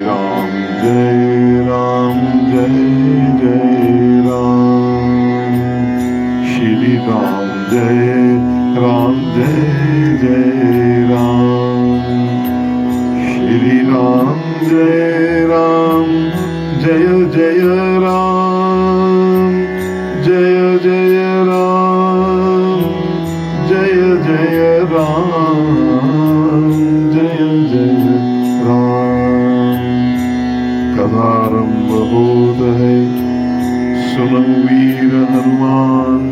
राम जय राम जय जय राम। श्री राम जय जय राम। श्री राम जय जय राम। जय जय राम जय जय राम। जय जय राम। कथारंभ होत है, सुनो वीर हनुमान।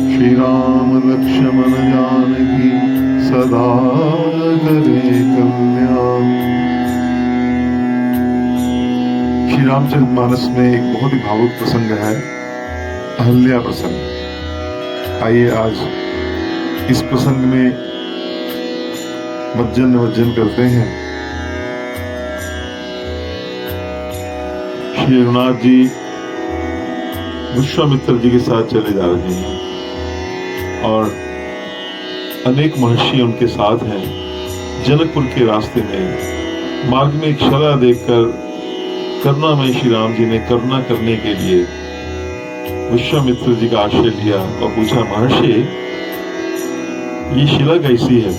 श्री राम लक्ष्मण जानकी सदा करे कल्याण। श्री रामचरितमानस में एक बहुत ही भावुक प्रसंग है, अहल्या प्रसंग। आइए आज इस प्रसंग में मज्जन करते हैं। श्री रघुनाथ जी विश्वामित्र जी के साथ चले जा रहे हैं और अनेक महर्षि उनके साथ हैं। जनकपुर के रास्ते में मार्ग में एक शिला देखकर करुणामय श्री राम जी ने करुणा करने के लिए विश्वामित्र जी का आश्रय लिया और पूछा, महर्षि ये शिला कैसी है?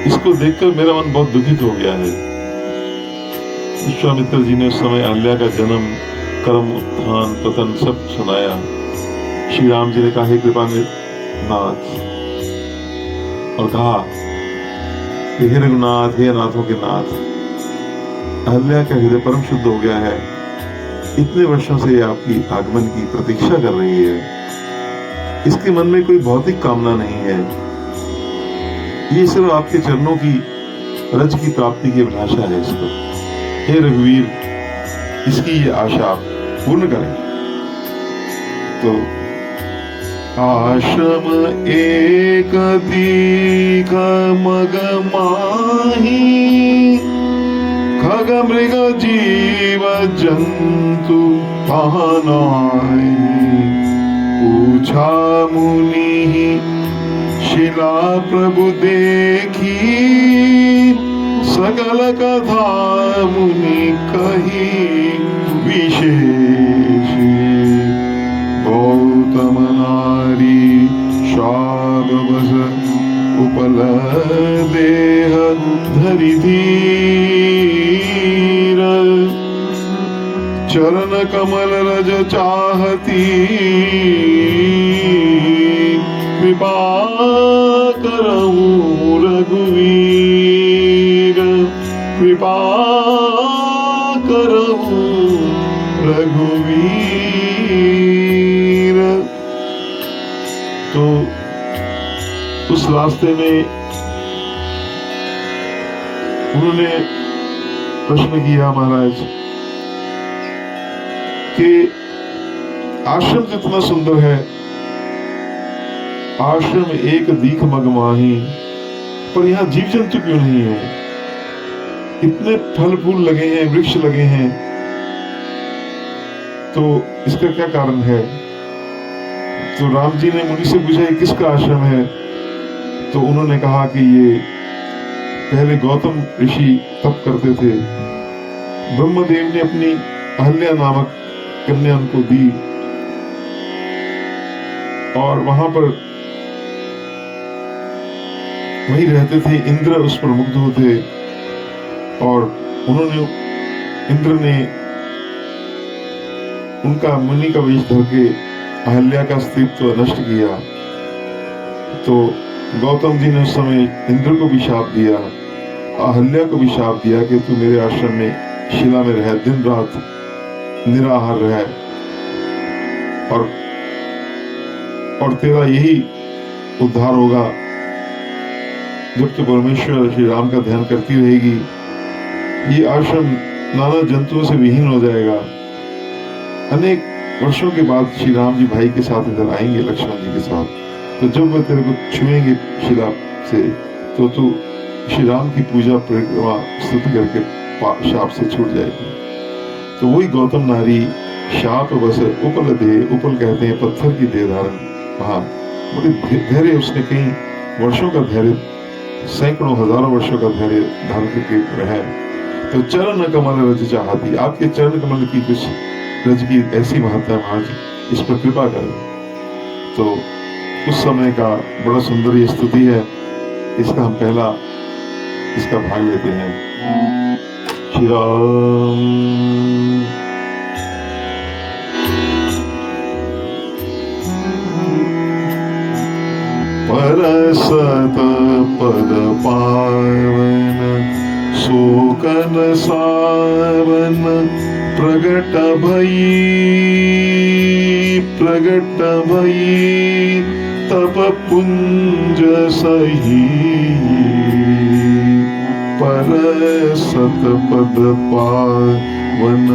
इसको देखकर मेरा मन बहुत दुखित हो गया है। विश्वामित्र जी ने उस समय अहल्या का जन्म, कर्म, उत्थान, पतन सब सुनाया। श्री राम जी ने कहा, हे कृपानाथ, और कहा, हे रघुनाथ, हे नाथों के नाथ, अहल्या का हृदय परम शुद्ध हो गया है। इतने वर्षों से आपकी आगमन की प्रतीक्षा कर रही है। इसके मन में कोई भौतिक कामना नहीं है। ये सिर्फ आपके चरणों की रज की प्राप्ति की अभिलाषा है इसको। हे रघुवीर, इसकी ये आशा आप पूर्ण करें। तो आश्रम एक दीघ मग माही, खग मृग जीव जंतु पानाई। पूछा मुनि शिला प्रभु देखी, सकल कथा मुनि कही विशेष। गौतम नारी शाब बस उपल देह धरि धीर। चरण कमल रज चाहती, कृपा करहूँ रघुवीर। कृपा करहूँ रघुवीर। तो उस रास्ते में उन्होंने प्रश्न किया महाराज कि आश्रम कितना सुंदर है, आश्रम एक दीख मग माही, पर यहाँ जीव जंतु क्यों नहीं है? इतने फल फूल लगे हैं, वृक्ष लगे हैं, तो इसका क्या कारण है? तो राम जी ने मुनि से पूछा, ये किसका आश्रम है? तो उन्होंने कहा कि ये पहले गौतम ऋषि तप करते थे। ब्रह्मदेव ने अपनी अहल्या नामक कन्या उनको दी और वहां पर वही रहते थे। इंद्र उस पर मुग्ध होते और इंद्र ने उनका मुनि का वेश धर के अहल्या का अस्तित्व नष्ट किया। तो गौतम जी ने उस समय इंद्र को भी शाप दिया, अहल्या को भी शाप दिया कि तू मेरे आश्रम में शिला में रह, दिन रात निराहार रह, और तेरा यही उद्धार होगा जब तू परमेश्वर श्री राम का ध्यान करती रहेगी। ये आश्रम नाना जंतुओं से विहीन हो जाएगा। अनेक वर्षों के बाद श्री राम जी भाई के साथ इधर आएंगे, लक्ष्मण जी के साथ। तो जब वह तेरे को छुएंगे शिला से, तो तू श्री राम की पूजा परिक्रमा स्तुति करके शाप से छूट जाएगी। तो वही गौतम नारी शाप बस उपल दे, उपल कहते हैं पत्थर की देह धारण। हाँ, बड़े धैर्य, उसने कई वर्षों का धैर्य, सैकड़ों हजारों वर्षों का धैर्य धारण करके रहा। तो चरण कमल रज चाहती, आपके चरण कमल की कुछ रज की ऐसी महत्ता है महाराज, इस पर कृपा करें। तो उस समय का बड़ा सुंदर ये स्तुति है, इसका हम पहला इसका भाग लेते हैं। श्री राम। परसत पद पावन शोकन सावन प्रगट भई तप पुंज सही। परसत पद पावन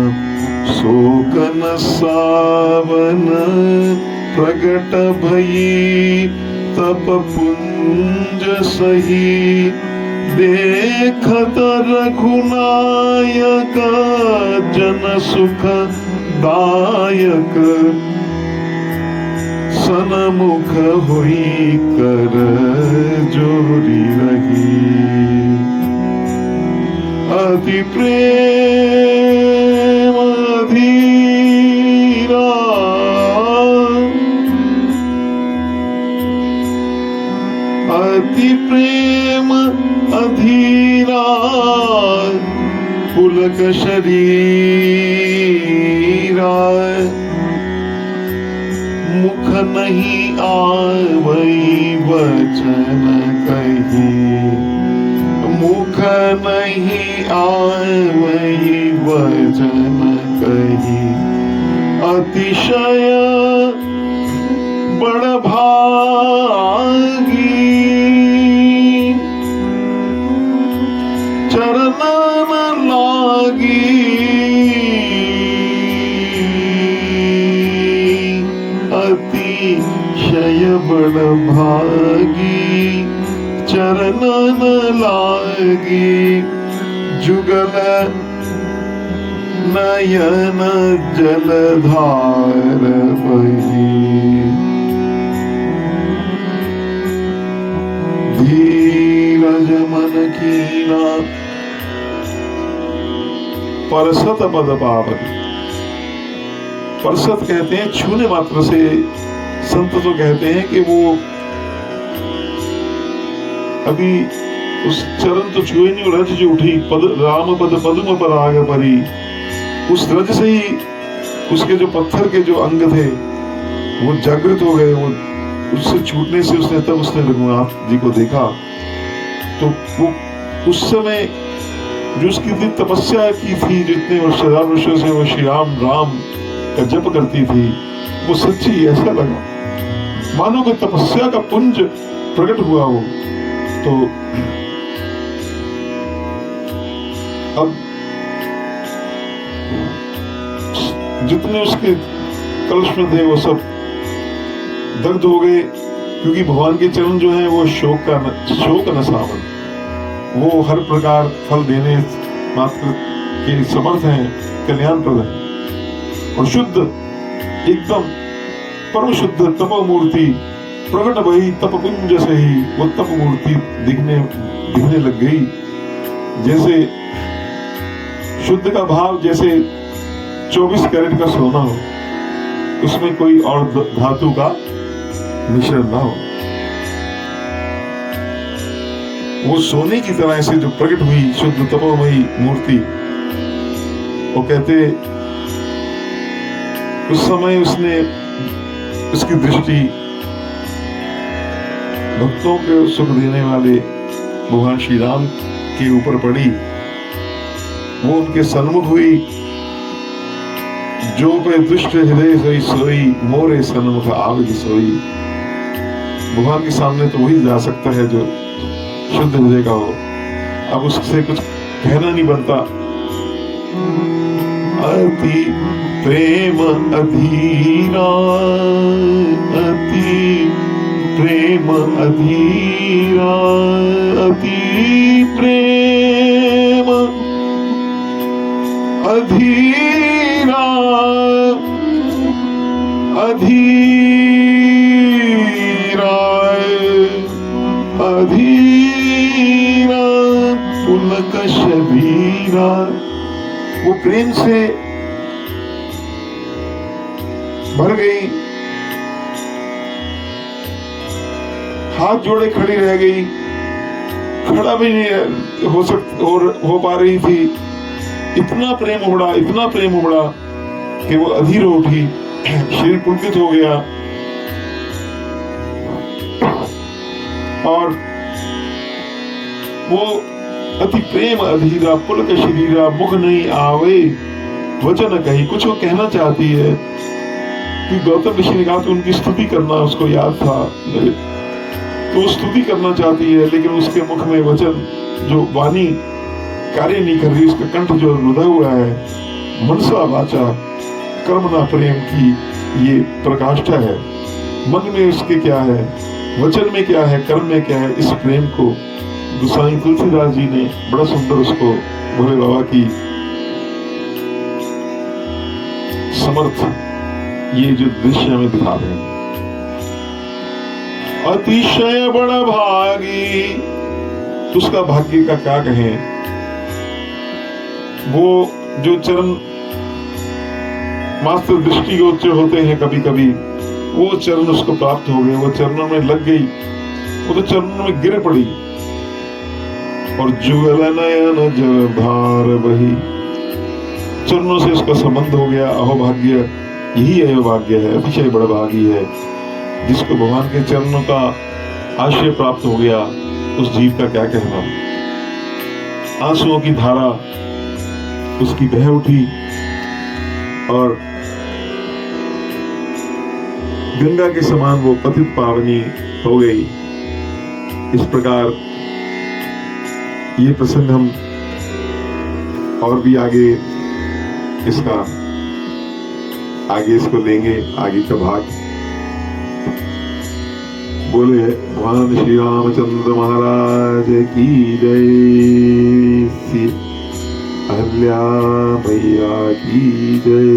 शोकन सावन प्रगट भई तप पुंज सही। देखत रघुनायक जन सुख दायक सनमुख हुई कर जोरी रही। अति प्रेम धीरा अति प्रेम अधीरा पुलक शरीरा। मुख नहीं आवई वचन कही, मुख नहीं आवई वचन कही। अतिशय बड़ भागी चरणन लागी। अतिशय बड़ भागी चरणन लागी। जुगल नयन जलधार बही। धीरज मन कीना परसत पद पावन। परसत कहते हैं छूने मात्र से, संत तो कहते हैं कि वो अभी उस चरण तो छुए नहीं, रज जो उठी पद राम पद पद्म पर आग परी। उस रज से ही उसके जो पत्थर के जो अंग थे वो जागृत हो गए। वो उससे छूटने से उसने तब उसने रघुनाथ जी को देखा। तो वो उस समय जो उसकी इतनी तपस्या की थी, जितने हजार वर्षों से वो श्री राम राम का जप करती थी, वो सच्ची ऐसा लगा मानो कि तपस्या का पुंज प्रकट हुआ वो। तो अब जितने उसके कलश में थे वो सब दग्ध हो गए, क्योंकि भगवान के चरण जो है वो शोक न सावन, वो हर प्रकार फल देने मात्र के समर्थ हैं, कल्याणप्रद है और शुद्ध एकदम परम शुद्ध तप मूर्ति प्रकट भई तप पुंज से ही। वो तप मूर्ति दिखने लग गई। जैसे शुद्ध का भाव जैसे 24 कैरेट का सोना हो, उसमें कोई और धातु का मिश्रण ना हो। वो सोने की तरह ऐसे जो प्रकट हुई शुद्ध तपोमयी मूर्ति। वो कहते उस समय उसने उसकी दृष्टि भक्तों के सुख देने वाले भगवान श्री राम के ऊपर पड़ी। वो उनके सन्मुख हुई। जो पे दुष्ट हृदय सोई सोई मोरे सन्मुख आवगी सोई। भगवान के सामने तो वही जा सकता है जो शुद्ध हृदय का हो। अब उससे कुछ कहना नहीं बनता। अति प्रेम अधीरा अति प्रेम अधीरा अति प्रेम अधीरा अधीरा अधीरा पुलक शरीरा मीरा वो प्रेम से भर गई, हाथ जोड़े खड़ी रह गई, खड़ा भी नहीं हो पा रही थी। इतना प्रेम उमड़ा कि वो अधीर हो उठी, शरीर पुलकित हो गया और वो अति प्रेम अधीरा पुलक शरीरा मुख नहीं आवे वचन कही। कुछ वो कहना चाहती है कि गौतम ऋषि ने कहा तो उनकी स्तुति करना उसको याद था, तो स्तुति करना चाहती है, लेकिन उसके मुख में वचन जो वाणी कार्य नहीं कर रही, उसका कंठ जो रुधा हुआ है। मनसा वाचा कर्मणा प्रेम की ये प्रकाष्ठा है। मन में उसके क्या है, वचन में क्या है, कर्म में क्या है, इस प्रेम को गोसाई तुलसीदास जी ने बड़ा सुंदर उसको भोले बाबा की समर्थ ये जो दृश्य में दिखा रहे हैं। अतिशय बड़ा भागी, उसका भाग्य का क्या कहें। वो जो चरण मास्टर दृष्टिगोचर होते हैं कभी कभी, वो चरण उसको प्राप्त हो गए, वो चरणों में लग गई, वो तो चरणों में गिर पड़ी। और जुगल नयन जल धार बही, चरणों से उसका संबंध हो गया। अहोभाग्य, यही अहोभाग्य है, अतिशय बड़ा भागी है जिसको भगवान के चरणों का आश्रय प्राप्त हो गया। उस जीव का क्या कहना। आंसुओं की धारा उसकी बह उठी और गंगा के समान वो पतित पावनी हो गई। इस प्रकार ये प्रसंग हम और भी आगे इसको लेंगे, आगे का भाग। बोले भगवान श्री रामचंद्र महाराज की जय, श्री अहल्या मैया की जय।